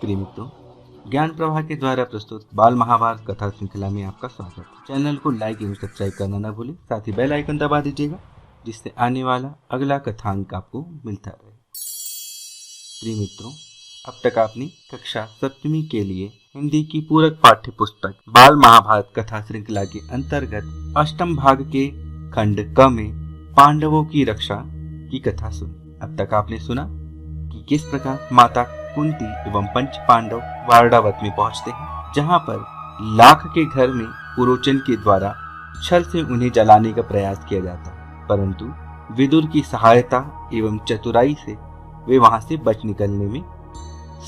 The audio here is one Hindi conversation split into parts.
प्रिय मित्रों, ज्ञान प्रवाह के द्वारा प्रस्तुत बाल महाभारत कथा श्रृंखला में आपका स्वागत है। चैनल को लाइक एवं सब्सक्राइब करना न भूलें, साथ ही बेल आइकन दबा दीजिएगा जिससे आने वाला अगला कथांक आपको मिलता रहे। प्रिय मित्रों, अब तक आपने कक्षा 7वीं के लिए हिंदी की पूरक पाठ्य पुस्तक बाल महाभारत कथा श्रृंखला के अंतर्गत अष्टम भाग के खंड क में पांडवों की रक्षा की कथा सुनी। अब तक आपने सुना कि किस प्रकार माता कुंती एवं पंच पांडव वारणावत में पहुंचते हैं, जहां पर लाख के घर में पुरोचन के द्वारा छल से उन्हें जलाने का प्रयास किया जाता है, परंतु विदुर की सहायता एवं चतुराई से वे वहां से बच निकलने में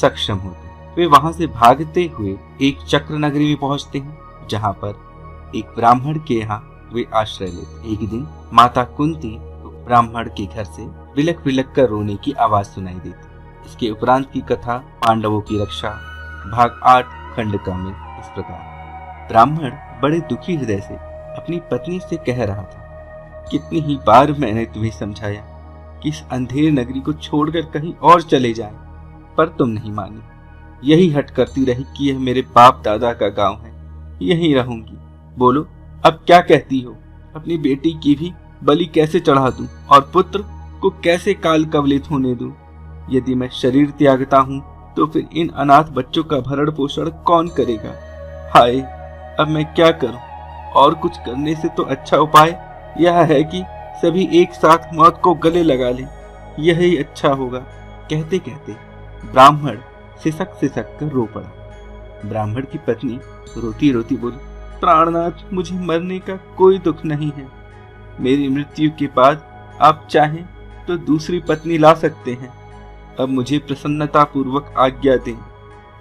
सक्षम होते हैं। वे वहां से भागते हुए एक चक्र नगरी में पहुंचते हैं, जहां पर एक ब्राह्मण के यहाँ वे आश्रय लेते। एक दिन माता कुंती ब्राह्मण के घर से बिलक बिलक कर रोने की आवाज सुनाई देती। इसके उपरांत की कथा पांडवों की रक्षा भाग 8 खंड क में इस प्रकार। ब्राह्मण बड़े दुखी हृदय से अपनी पत्नी से कह रहा था, कितनी ही बार मैंने तुम्हें समझाया कि इस अंधेर नगरी को छोड़कर कहीं और चले जाएं, पर तुम नहीं मानी। यही हट करती रही कि यह मेरे बाप दादा का गांव है, यहीं रहूंगी। बोलो अब क्या कहती हो? अपनी बेटी की भी बलि कैसे चढ़ा दूं और पुत्र को कैसे काल कवलित होने दूं? यदि मैं शरीर त्यागता हूं तो फिर इन अनाथ बच्चों का भरण पोषण कौन करेगा? हाय, अब मैं क्या करूं? और कुछ करने से तो अच्छा उपाय यह है कि सभी एक साथ मौत को गले लगा लें, यही अच्छा होगा। कहते कहते ब्राह्मण सिसक कर रो पड़ा। ब्राह्मण की पत्नी रोती रोती बोली, प्राणनाथ, मुझे मरने का कोई दुख नहीं है। मेरी मृत्यु के बाद आप चाहें तो दूसरी पत्नी ला सकते हैं। अब मुझे प्रसन्नता पूर्वक आज्ञा दें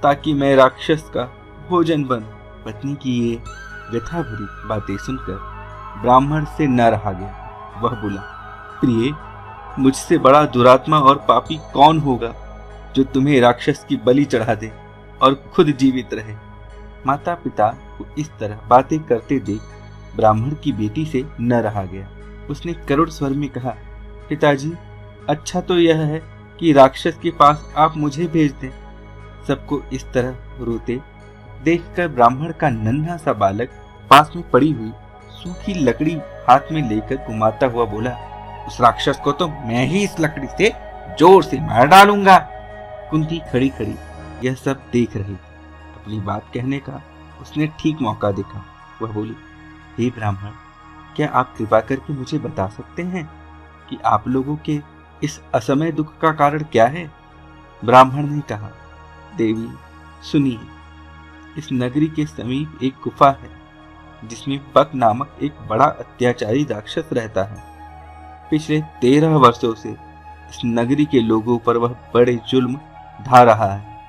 ताकि मैं राक्षस का भोजन बनूं। पत्नी की ये व्यथा भरी बातें सुनकर ब्राह्मण से न रहा गया। वह बोला, प्रिय, मुझसे बड़ा दुरात्मा और पापी कौन होगा जो तुम्हें राक्षस की बलि चढ़ा दे और खुद जीवित रहे। माता पिता को इस तरह बातें करते देख ब्राह्मण की बेटी से न रहा गया। उसने करुण स्वर में कहा, पिताजी, अच्छा तो यह है कि राक्षस के पास आप मुझे भेज दें। सबको इस तरह रोते देखकर ब्राह्मण का नन्हा सा बालक पास में पड़ी हुई सूखी लकड़ी हाथ में लेकर घुमाता हुआ बोला, उस राक्षस को तो मैं ही इस लकड़ी से जोर से मार डालूंगा। कुंती खड़ी खड़ी यह सब देख रही थी। अपनी बात कहने का उसने ठीक मौका देखा। वह बोली, हे ब्राह्मण, क्या आप कृपा करके मुझे बता सकते हैं कि आप लोगों के इस असमय दुख का कारण क्या है? ब्राह्मण ने कहा, देवी सुनिए, इस नगरी के समीप एक गुफा है जिसमें बक नामक एक बड़ा अत्याचारी राक्षस रहता है। पिछले 13 वर्षों से इस नगरी के लोगों पर वह बड़े जुल्म ढा रहा है।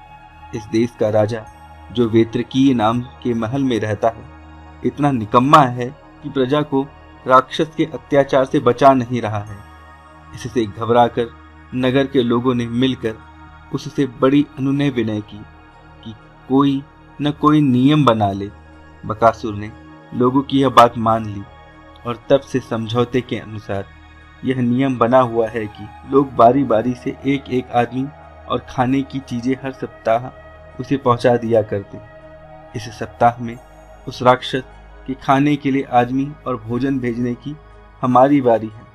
इस देश का राजा, जो वेत्रकीय नाम के महल में रहता है, इतना निकम्मा है कि प्रजा को राक्षस के अत्याचार से बचा नहीं रहा है। इससे घबराकर नगर के लोगों ने मिलकर उससे बड़ी अनुनय विनय की कि कोई न कोई नियम बना ले। बकासुर ने लोगों की यह बात मान ली और तब से समझौते के अनुसार यह नियम बना हुआ है कि लोग बारी बारी से एक एक आदमी और खाने की चीजें हर सप्ताह उसे पहुंचा दिया करते। इस सप्ताह में उस राक्षस के खाने के लिए आदमी और भोजन भेजने की हमारी बारी है।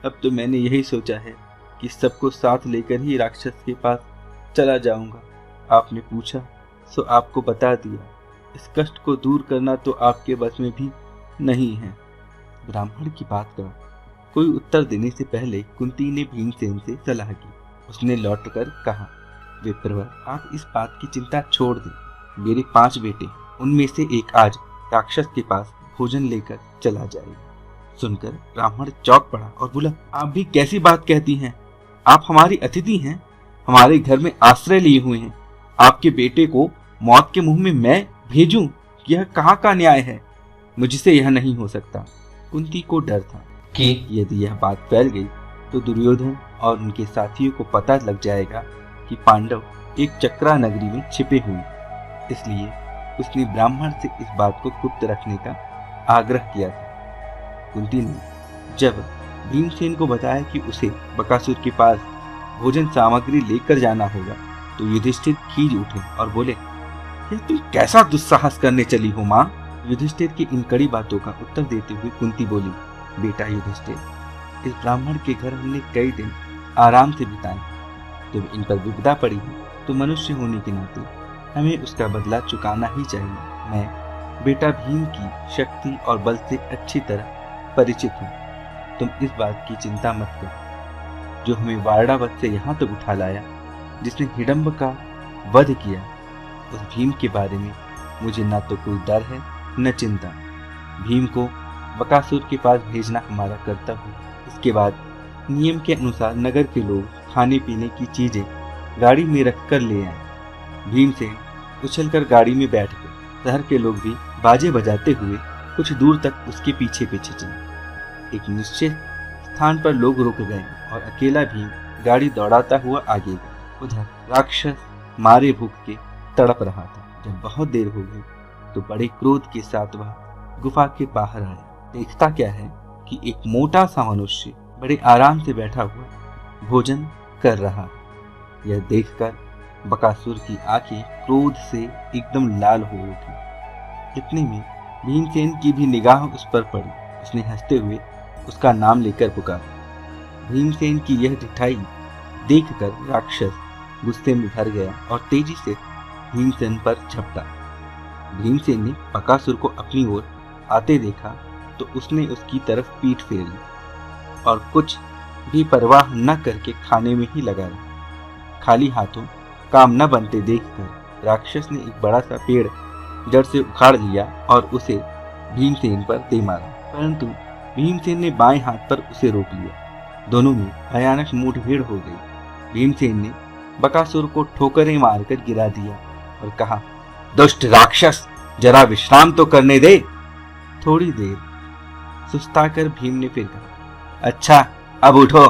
अब तो मैंने यही सोचा है कि सबको साथ लेकर ही राक्षस के पास चला जाऊंगा। आपने पूछा सो आपको बता दिया। इस कष्ट को दूर करना तो आपके बस में भी नहीं है। ब्राह्मण की बात का कोई उत्तर देने से पहले कुंती ने भीमसेन से सलाह की। उसने लौटकर कहा, विप्रवर, आप इस बात की चिंता छोड़ दें। मेरे 5 बेटे, उनमें से एक आज राक्षस के पास भोजन लेकर चला जाएगा। सुनकर ब्राह्मण चौंक पड़ा और बोला, आप भी कैसी बात कहती हैं? आप हमारी अतिथि हैं, हमारे घर में आश्रय लिए हुए हैं। आपके बेटे को मौत के मुंह में मैं भेजूं? यह कहाँ का न्याय है? मुझसे यह नहीं हो सकता। कुंती को डर था कि यदि यह बात फैल गई तो दुर्योधन और उनके साथियों को पता लग जाएगा कि पांडव एक चक्रा नगरी में छिपे हुए। इसलिए उसने ब्राह्मण से इस बात को गुप्त रखने का आग्रह किया था। कुंती ने जब भीमसेन को बताया कि उसे बकासुर के पास भोजन सामग्री लेकर जाना होगा, तो युधिष्ठिर खींच उठे और बोले, ये तुम कैसा दुस्साहस करने चली हो माँ? युधिष्ठिर की इन कड़ी बातों का उत्तर देते हुए कुंती बोली, बेटा युधिष्ठिर, इस ब्राह्मण के घर हमने कई दिन आराम से बिताए। जब इन पर विपदा पड़ी है तो मनुष्य होने के नाते हमें उसका बदला चुकाना ही चाहिए। मैं बेटा भीम की शक्ति और बल से अच्छी तरह परिचित हूँ। तुम इस बात की चिंता मत करो। जो हमें वारणावत से यहाँ तक उठा लाया, जिसने हिडम्ब का वध किया, उस भीम के बारे में मुझे न तो कोई डर है न चिंता। भीम को बकासुर के पास भेजना हमारा कर्तव्य है। इसके बाद नियम के अनुसार नगर के लोग खाने पीने की चीजें गाड़ी में रख कर ले आए। भीमसेन उछलकर गाड़ी में बैठ गए। शहर के लोग भी बाजे बजाते हुए कुछ दूर तक उसके पीछे पीछे चले। एक निश्चित स्थान पर लोग रुक गए और अकेला भीम गाड़ी दौड़ाता हुआ आगे गया। उधर राक्षस मारे भूख के तड़प रहा था। जब बहुत देर हो गई तो बड़े क्रोध के साथ वह गुफा के बाहर आया। देखता क्या है कि एक मोटा सा मनुष्य बड़े आराम से बैठा हुआ भोजन कर रहा। यह देखकर बकासुर की आंखें क्रोध से एकदम लाल हो उठी। इतने में भीमसेन की भी निगाह उस पर पड़ी। उसने हंसते हुए उसका नाम लेकर पुकारा। भीमसेन की यह ढिठाई देखकर राक्षस गुस्से में भर गया और तेजी से भीमसेन पर झपटा। भीमसेन ने बकासुर को अपनी ओर आते देखा तो उसने उसकी तरफ पीठ फेरी और कुछ भी परवाह न करके खाने में ही लगा रहा। खाली हाथों काम न बनते देखकर राक्षस ने एक बड़ा सा पेड़ जड़ से उखाड़ लिया और उसे भीमसेन पर दे मारा, परंतु भीमसेन ने बाएं हाथ पर उसे रोक लिया। दोनों में भयानक मुठभेड़ हो गई। भीमसेन ने बकासुर को ठोकरें मारकर गिरा दिया और कहा, दुष्ट राक्षस, जरा विश्राम तो करने दे। थोड़ी देर सुस्ताकर भीम ने फिर कहा, अच्छा अब उठो।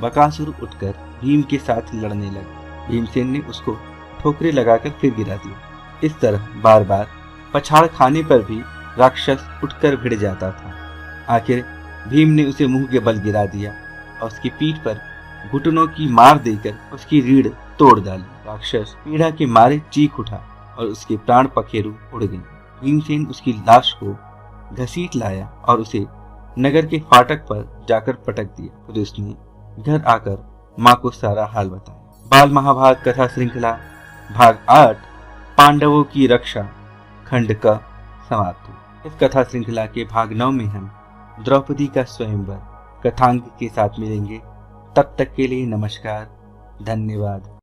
बकासुर उठकर भीम के साथ लड़ने लगा। भीमसेन ने उसको ठोकरे लगाकर फिर गिरा दिया। इस तरह बार बार पछाड़ खाने पर भी राक्षस उठकर भिड़ जाता था। आखिर भीम ने उसे मुंह के बल गिरा दिया और उसकी पीठ पर घुटनों की मार देकर उसकी रीढ़ तोड़ डाली। राक्षस पीड़ा के मारे चीख उठा और उसके प्राण पखेरु उड़ गए। भीमसेन उसकी लाश को घसीट लाया और उसे नगर के फाटक पर जाकर पटक दिया। फिर उसने घर आकर माँ को सारा हाल बताया। बाल महाभारत कथा श्रृंखला भाग 8 पांडवों की रक्षा खंड का समाप्त हुआ। इस कथा श्रृंखला के भाग 9 में हम द्रौपदी का स्वयंवर कथांक के साथ मिलेंगे। तब तक के लिए नमस्कार, धन्यवाद।